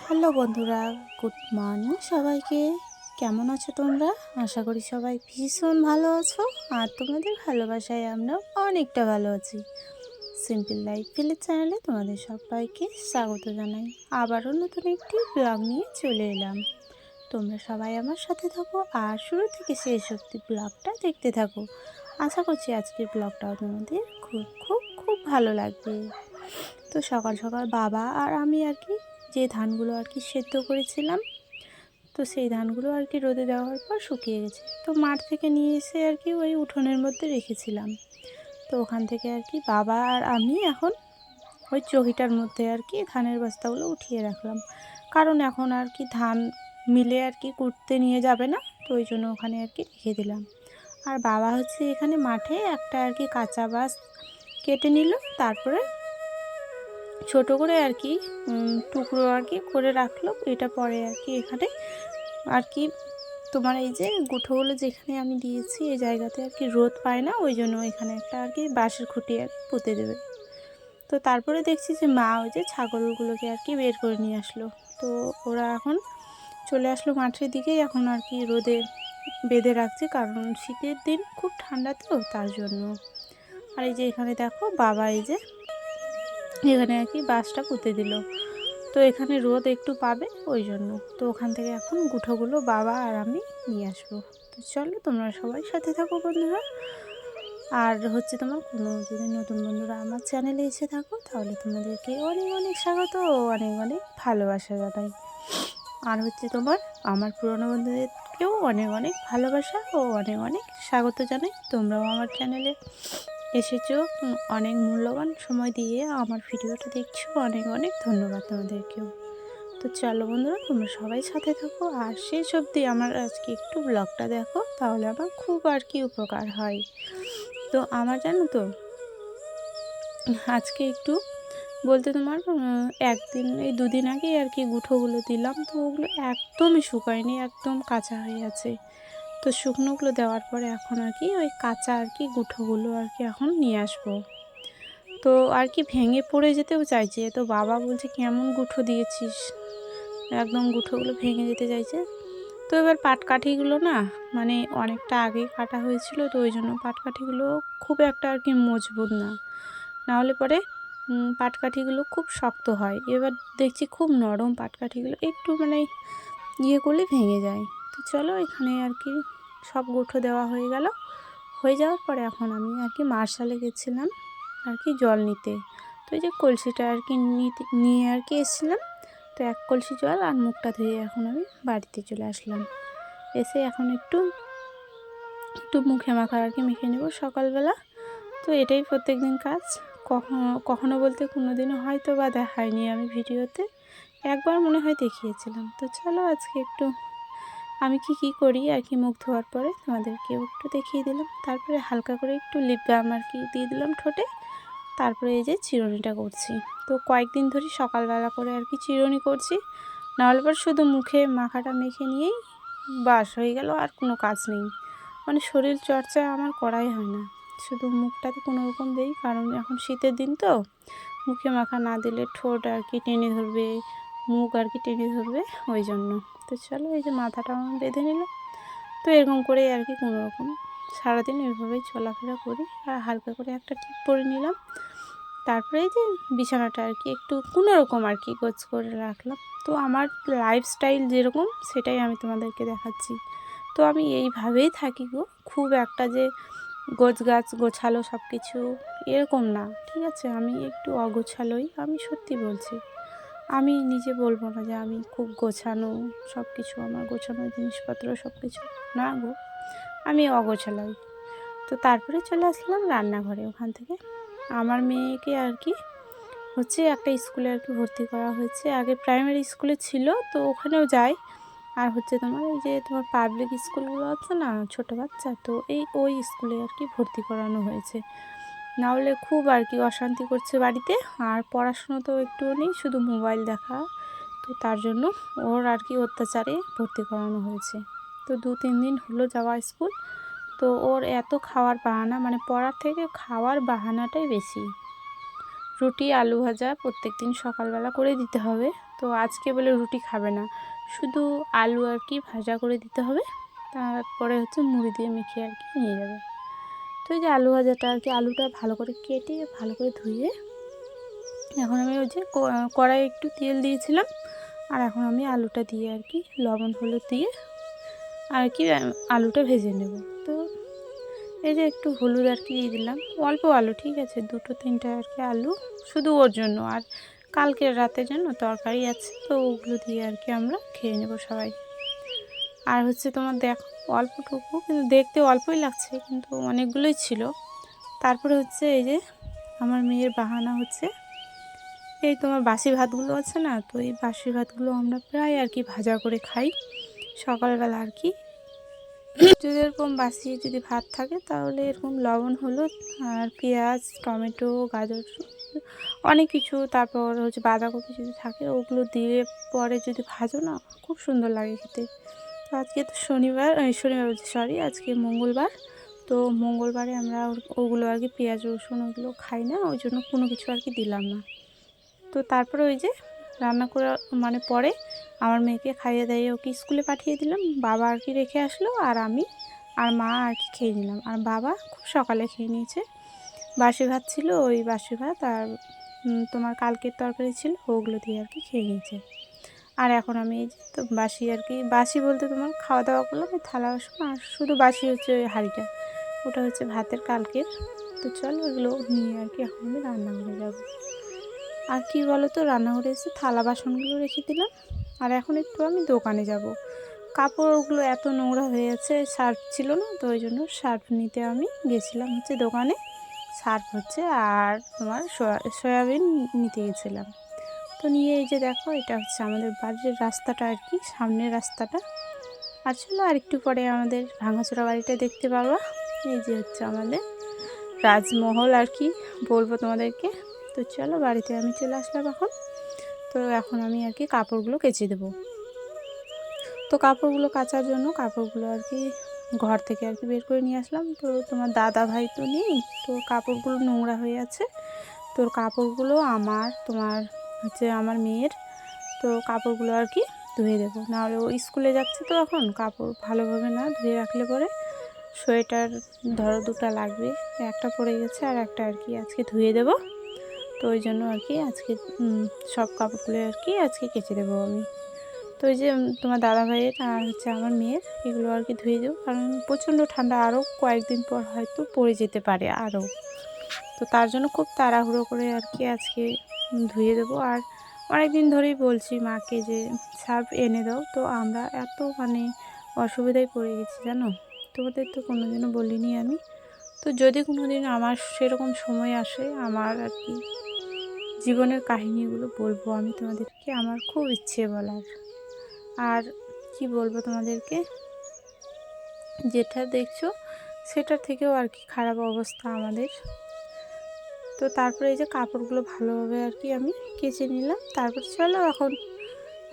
Hello বন্ধুরা, good morning সবাইকে। কেমন আছো তোমরা? আশা করি সবাই ভীষণ ভালো আছো। আর তোমাদের ভালোবাসায় আমরাও অনেকটা ভালো আছি। সিম্পল লাইফ ভিলেজ চ্যানেলে তোমাদের সবাইকে স্বাগত জানাই। আবারও নতুন একটি ব্লগ নিয়ে চলে এলাম। তোমরা সবাই আমার সাথে থাকো আর শুরু থেকে শেষ অবধি ব্লগটা দেখতে থাকো। আশা করছি আজকের ব্লগটাও তোমাদের খুব খুব খুব ভালো লাগবে। তো সকাল সকাল বাবা আর আমি যে ধানগুলো সেদ্ধ করেছিলাম, তো সেই ধানগুলো রোদে দেওয়ার পর শুকিয়ে গেছে। তো মাঠ থেকে নিয়ে এসে ওই উঠোনের মধ্যে রেখেছিলাম। তো ওখান থেকে বাবা আর আমি এখন ওই চকিটার মধ্যে ধানের বস্তাগুলো উঠিয়ে রাখলাম। কারণ এখন ধান মিলে কুটতে নিয়ে যাবে না, তো ওই জন্য ওখানে রেখে দিলাম। আর বাবা এখানে মাঠে একটা কাঁচা বাঁশ কেটে নিল, তারপরে ছোট করে টুকরো করে রাখলো। এটা পরে এখানে তোমার এই যে গুঁঠোগুলো যেখানে আমি দিয়েছি এই জায়গাতে রোদ পায় না, ওই জন্য এখানে একটা বাঁশের খুঁটি পুঁতে দেবে। তো তারপরে দেখছি যে মা ওই যে ছাগলগুলোকে বের করে নিয়ে আসলো। তো ওরা এখন চলে আসলো মাঠের দিকেই, এখন রোদে বেঁধে রাখছে, কারণ শীতের দিন খুব ঠান্ডা, তো তার জন্য। আর এই যে এখানে দেখো বাবা এই যে এখানে বাঁশটা পুঁতে দিল, তো এখানে রোদ একটু পাবে ওই জন্য। তো ওখান থেকে এখন গুঁঠোগুলো বাবা আর আমি নিয়ে আসবো। তো চলো তোমরা সবাই সাথে থাকো বন্ধুরা। আর তোমার কোনো যদি নতুন বন্ধুরা আমার চ্যানেলে এসে থাকো, তাহলে তোমাদেরকে অনেক অনেক স্বাগত ও অনেক অনেক ভালোবাসা জানাই। আর তোমার আমার পুরনো বন্ধুদেরকেও অনেক অনেক ভালোবাসা ও অনেক অনেক স্বাগত জানাই। তোমরাও আমার চ্যানেলে এসেছো, অনেক মূল্যবান সময় দিয়ে আমার ভিডিওটা দেখছো, অনেক অনেক ধন্যবাদ তোমাদেরকেও। তো চলো বন্ধুরা, তোমরা সবাই সাথে থাকো আর শেষ অবধি আমার আজকে একটু ব্লগটা দেখো, তাহলে আমার খুব উপকার হয়। তো আমার জানো তো আজকে একটু বলতে তোমার এই দুদিন আগে গুঁঠোগুলো দিলাম, তো ওগুলো একদমই শুকায়নি, একদম কাঁচা হয়ে আছে। তো শুকনোগুলো দেওয়ার পরে এখন ওই কাঁচা গুঁঠোগুলো এখন নিয়ে আসবো। তো ভেঙে পড়ে যেতেও চাইছে, তো বাবা বলছে কেমন গুঁঠো দিয়েছিস, একদম গুঁঠোগুলো ভেঙে যেতে চাইছে। তো এবার পাটকাঠিগুলো না মানে অনেকটা আগে কাটা হয়েছিল, তো ওই জন্য পাটকাঠিগুলো খুব একটা মজবুত না, নাহলে পরে পাটকাঠিগুলো খুব শক্ত হয়। এবার দেখছি খুব নরম পাটকাঠিগুলো, একটু ইয়ে করলে ভেঙে যায়। তো চলো এখানে সব গুঁঠো দেওয়া হয়ে গেল। হয়ে যাওয়ার পরে এখন আমি মার্শালে গেছিলাম জল নিতে। তো এই যে কলসিটা নিয়ে এসেছিলাম। তো এক কলসি জল আর মুখটা ধুয়ে এখন আমি বাড়িতে চলে আসলাম। এসে এখন একটু মুখে মাখা মেখে নেব সকালবেলা। তো এটাই প্রত্যেক দিন কাজ। কখনো বলতে কোনো দিনও হয়তো বা দেখায়নি আমি ভিডিওতে, একবার মনে হয় দেখিয়েছিলাম। তো চলো আজকে একটু আমি কি করি মুখ ধোয়ার পরে তোমাদেরকেও একটু দেখিয়ে দিলাম। তারপরে হালকা করে একটু লিপ বাম দিয়ে দিলাম ঠোঁটে। তারপরে এই যে চিরুনিটা করছি। তো কয়েকদিন ধরে সকালবেলা করে চিরুনি করছি, নাহলে পর শুধু মুখে মাখাটা মেখে নিয়েই বাস হয়ে গেল, আর কোনো কাজ নেই। শরীর চর্চা আমার করাই হয় না, শুধু মুখটাতে কোনো রকম দেই, কারণ এখন শীতের দিন তো মুখে মাখা না দিলে ঠোঁট টেনে ধরবে, মুখ টেনে ধরবে, ওই জন্য। তো চলো এই যে মাথাটা আমার বেঁধে নিলাম। তো এরকম করে কোনো রকম সারাদিন এইভাবেই চলাফেরা করি। আর হালকা করে একটা টিপ পরে নিলাম। তারপরে এই যে বিছানাটা একটু কোনো রকম গোছ করে রাখলাম। তো আমার লাইফস্টাইল যেরকম সেটাই আমি তোমাদেরকে দেখাচ্ছি। তো আমি এইভাবেই থাকি গো, খুব একটা যে গোছালো সব কিছু এরকম না, ঠিক আছে? আমি একটু অগোছালোই, আমি সত্যি বলছি। আমি নিজে বলবো না যে আমি খুব গোছানো, সব কিছু আমার গোছানো জিনিসপত্র সব কিছু না গো, আমি অগোছালোই। তো তারপরে চলে আসলাম রান্নাঘরে। ওখান থেকে আমার মেয়েকে একটা স্কুলে ভর্তি করা হয়েছে। আগে প্রাইমারি স্কুলে ছিল, তো ওখানেও যায়। আর তোমার এই যে তোমার পাবলিক স্কুলগুলো আছে না ছোটো বাচ্চা, তো ওই স্কুলে ভর্তি করানো হয়েছে। নাহলে খুব অশান্তি করছে বাড়িতে, আর পড়াশুনো তো একটুও নেই, শুধু মোবাইল দেখা। তো তার জন্য ওর অত্যাচারে ভর্তি করানো হয়েছে। তো 2-3 দিন হলো যাওয়া স্কুল। তো ওর এত খাওয়ার বাহানা, পড়ার থেকে খাওয়ার বাহানাটাই বেশি। রুটি আলু ভাজা প্রত্যেকদিন সকালবেলা করে দিতে হবে। তো আজকে বলে রুটি খাবে না, শুধু আলু আর কি ভাজা করে দিতে হবে, তারপরে হচ্ছে মুড়ি দিয়ে মেখে আর কি নিয়ে যাবে। তো এই যে আলু ভাজাটা আর কি, আলুটা ভালো করে কেটে ভালো করে ধুয়ে এখন আমি ওই যে কড়াইয়ে একটু তেল দিয়েছিলাম, আর এখন আমি আলুটা দিয়ে আর কি লবণ হলুদ দিয়ে আর কি আলুটা ভেজে নেব। তো এই যে একটু হলুদ আর কি দিয়ে দিলাম, অল্প আলু, ঠিক আছে, 2-3টা আর কি আলু শুধু ওর জন্য, আর কালকের রাতের জন্য তরকারি আছে, তো ওগুলো দিয়ে আর কি আমরা খেয়ে নেব সবাই। আর হচ্ছে তোমার দেখো অল্পটুকু, কিন্তু দেখতে অল্পই লাগছে কিন্তু অনেকগুলোই ছিল। তারপরে হচ্ছে এই যে আমার মেয়ের বাহানা হচ্ছে, এই তোমার বাসি ভাতগুলো আছে না, তো এই বাসি ভাতগুলো আমরা প্রায় আর কি ভাজা করে খাই সকালবেলা আর কি। যদি এরকম বাসি যদি ভাত থাকে তাহলে এরকম লবণ হলুদ আর পেঁয়াজ টমেটো গাজর অনেক কিছু, তারপর হচ্ছে বাঁধাকপি যদি থাকে ওগুলো দিয়ে পরে যদি ভাজো না, খুব সুন্দর লাগে খেতে। তো আজকে তো শনিবার বলছি, সরি, আজকে মঙ্গলবার। তো মঙ্গলবারে আমরা ওগুলো আর কি পেঁয়াজ রসুন ওগুলো খাই না, ওই জন্য কোনো কিছু আর কি দিলাম না। তো তারপরে ওই যে রান্না করে মানে পরে আমার মেয়েকে খাইয়ে দাইয়ে ওকে স্কুলে পাঠিয়ে দিলাম, বাবা আর কি রেখে আসলো, আর আমি আর মা আর কি খেয়ে নিলাম। আর বাবা খুব সকালে খেয়ে নিয়েছে, বাসি ভাত ছিল, ওই বাসি ভাত আর তোমার কালকের তরকারি ছিল, ওগুলো দিয়ে আর কি খেয়ে নিয়েছে। আর এখন আমি এই যে তো বাসি আর কি, বাসি বলতে তোমার খাওয়া দাওয়া করলাম এই থালা বাসন, আর শুধু বাসি হচ্ছে ওই হাঁড়িটা, ওটা হচ্ছে ভাতের কালকের। তো চলো এগুলো নিয়ে আর কি এখন আমি রান্নাঘরে যাবো। আর কি বলো তো, রান্নাঘরে এসে থালা বাসনগুলো রেখে দিলাম, আর এখন একটু আমি দোকানে যাব। কাপড়গুলো এত নোংরা হয়ে আছে, সার্ফ ছিল না, তো ওই জন্য সার্ফ নিতে আমি গেছিলাম হচ্ছে দোকানে, সার্ফ হচ্ছে আর তোমার সয়াবিন নিতে গেছিলাম। তো নিয়ে এই যে দেখো, এটা হচ্ছে আমাদের বাড়ির রাস্তাটা আর কি, সামনের রাস্তাটা। আর চলো আর একটু পরে আমাদের ভাঙাচোরা বাড়িটা দেখতে পারবা। এই যে হচ্ছে আমাদের রাজমহল আর কি বলবো তোমাদেরকে। তো চলো বাড়িতে আমি চলে আসলাম এখন। তো এখন আমি আর কি কাপড়গুলো কেচে দেবো। তো কাপড়গুলো কাচার জন্য কাপড়গুলো আর কি ঘর থেকে আর কি বের করে নিয়ে আসলাম। তো তোমার দাদা ভাই তো নেই, তো কাপড়গুলো নোংরা হয়ে আছে, তোর কাপড়গুলো আমার তোমার হচ্ছে আমার মেয়ের, তো কাপড়গুলো আর কি ধুয়ে দেবো, নাহলে ও স্কুলে যাচ্ছে, তো এখন কাপড় ভালোভাবে না ধুয়ে রাখলে পরে সোয়েটার ধরো 2টা লাগবে, একটা পরে গেছে আর একটা আর কি আজকে ধুয়ে দেবো। তো ওই জন্য আর কি আজকে সব কাপড়গুলো আর কি আজকে কেচে দেবো আমি। তো ওই যে তোমার দাদা ভাইয়ের আর হচ্ছে আমার মেয়ের এগুলো আর কি ধুয়ে দেবো, কারণ প্রচণ্ড ঠান্ডা, আরও কয়েকদিন পর হয়তো পড়ে যেতে পারে আরও। তো তার জন্য খুব তাড়াহুড়ো করে আর কি আজকে ধুয়ে দেবো। আর অনেক দিন ধরেই বলছি মাকে যে সার্ফ এনে দাও, তো আমরা এত মানে অসুবিধায় পড়ে গেছি জানো, তোমাদের তো কোনো দিনও বলিনি আমি। তো যদি কোনো দিন আমার সেরকম সময় আসে, আমার আর কি জীবনের কাহিনীগুলো বলবো আমি তোমাদেরকে, আমার খুব ইচ্ছে বলার। আর কি বলবো তোমাদেরকে, যেটা দেখছো সেটার থেকেও আর কি খারাপ অবস্থা আমাদের। তো তারপরে এই যে কাপড়গুলো ভালোভাবে আর কি আমি কেচে নিলাম, তারপর চলো এখন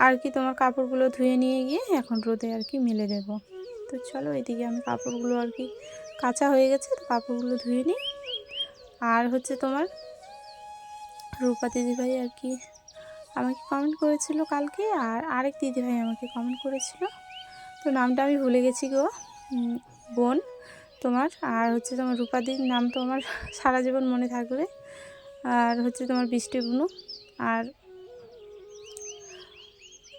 আর কি তোমার কাপড়গুলো ধুয়ে নিয়ে গিয়ে এখন রোদে আর কি মেলে দেবো। তো চলো এদিকে আমি কাপড়গুলো আর কি কাঁচা হয়ে গেছে, তো কাপড়গুলো ধুয়ে নিই। আর হচ্ছে তোমার রূপা দিদিভাই আর কি আমাকে কমেন্ট করেছিল কালকে, আর আরেক দিদিভাই আমাকে কমেন্ট করেছিল, তো নামটা আমি ভুলে গেছি গো, বোন তোমার। আর হচ্ছে তোমার রূপাদির নাম তো আমার সারা জীবন মনে থাকবে। আর হচ্ছে তোমার বৃষ্টি বুনু, আর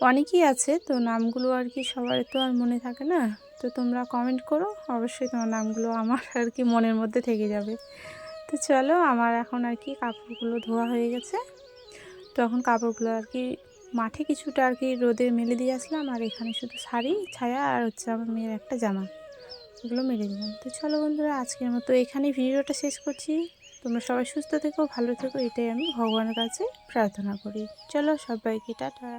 অনেকেই আছে, তো নামগুলো আর কি সবার তো আর মনে থাকে না। তো তোমরা কমেন্ট করো, অবশ্যই তোমার নামগুলো আমার আর কি মনের মধ্যে থেকে যাবে। তো চলো আমার এখন আর কি কাপড়গুলো ধোয়া হয়ে গেছে, তো এখন কাপড়গুলো আর কি মাঠে কিছুটা আর কি রোদে মেলে দিয়ে আসলাম, আর এখানে শুধু শাড়ি ছায়া আর হচ্ছে আমার মেয়ের একটা জামা, এগুলো মেলে দিলাম। তো চলো বন্ধুরা আজকের মতো এখানেই ভিডিওটা শেষ করছি। তোমরা সবাই সুস্থ থেকো, ভালো থেকো, এটাই আমি ভগবানের কাছে প্রার্থনা করি। চলো সবাইকে টাটা।